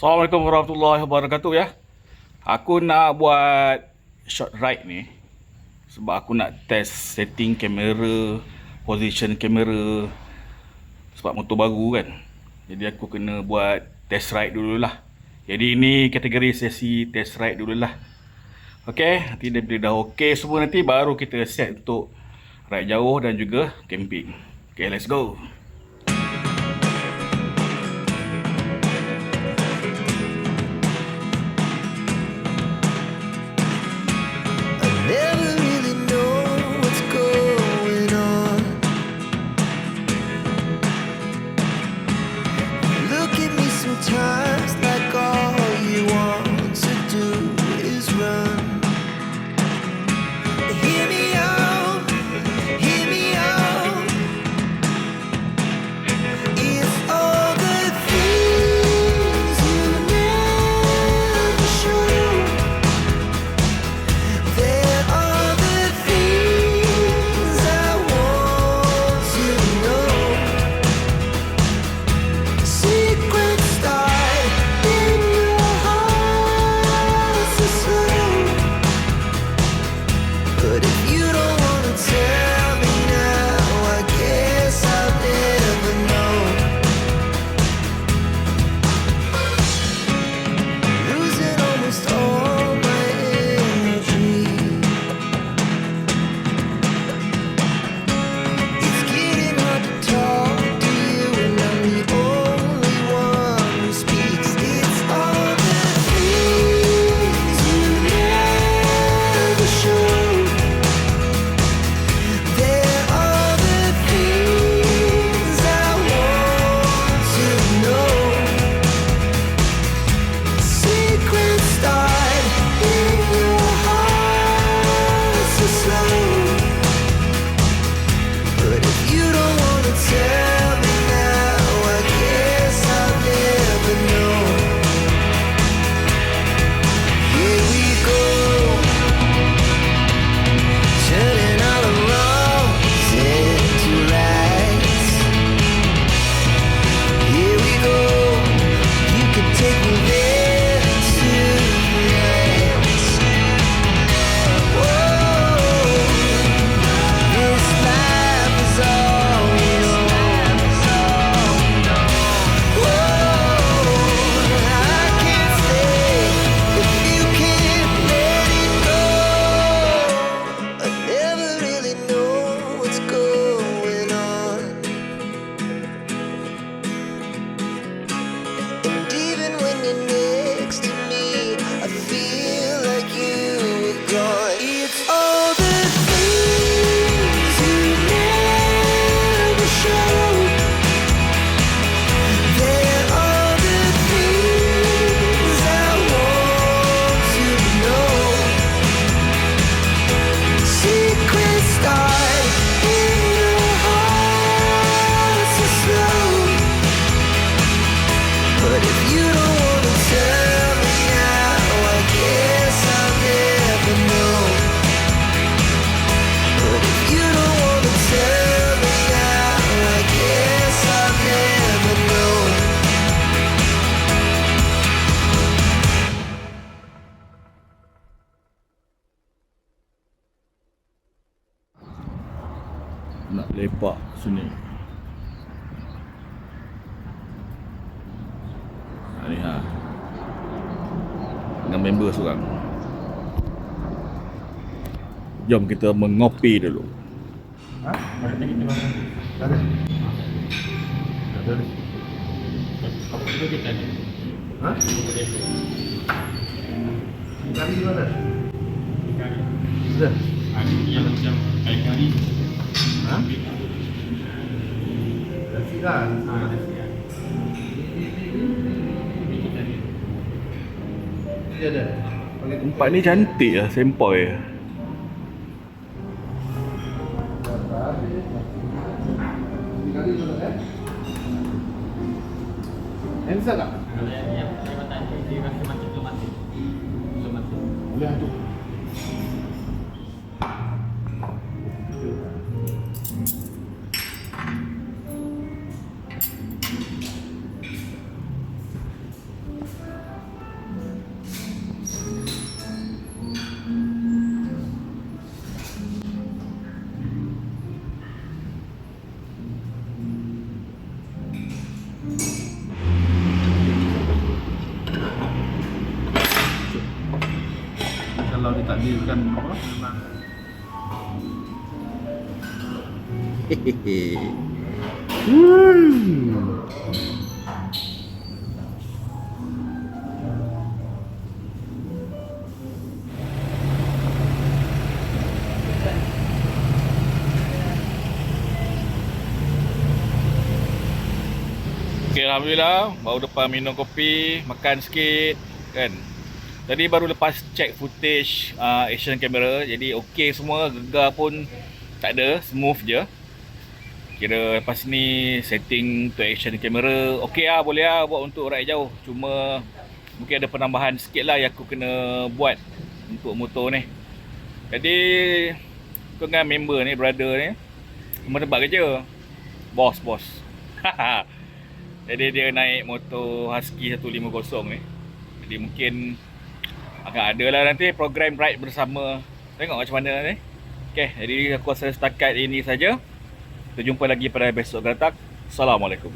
Assalamualaikum warahmatullahi wabarakatuh ya. Aku nak buat short ride ni sebab aku nak test setting kamera, position kamera sebab motor baru kan. Jadi aku kena buat test ride dululah. Jadi ini kategori sesi test ride dululah. Okey, nanti bila dah okey semua nanti baru kita set untuk ride jauh dan juga camping. Okay, let's go. Sometimes like all you want to do is run. Hear me out, hear me out. It's all the things you never show. There are the things I want to know. Secrets but if you don't wanna tell me now, I guess I'll never know. Losing almost all my energy. It's getting hard to talk to you, and I'm the only one who speaks. It's all the things you never show. Nak lepak sini. Ni dengan member seorang. Jom kita mengopi dulu. Ha? Ada kita makan. Ada. Ada. Apa tu kita ni? Ha? Kari di mana? Kari. Sudah. Ada yang macam kain kari. Ha? Nasi kan? Ha, nasi kan. Ini ada. Tempat ni cantik lah, sempoi. Handsome tak? Kalau yang matang dia rasa macam belum mati. Belum mati. Boleh tu. Kalau ditakdirkan apa? Memang Okay, Alhamdulillah. Baru depan minum kopi, makan sikit kan. Tadi baru lepas check footage action camera. Jadi okey semua, gegar pun tak ada, smooth je. Kira lepas ni setting untuk action camera okey lah, boleh lah buat untuk ride jauh. Cuma mungkin ada penambahan sikit lah yang aku kena buat untuk motor ni. Jadi aku dengan member ni, brother ni, cuma tempat kerja. Bos. Jadi dia naik motor Husky 150 ni. Jadi mungkin akan ada lah nanti program ride bersama. Tengok macam mana ni. Okay, jadi aku rasa setakat ini saja. Kita jumpa lagi pada besok geratak. Assalamualaikum.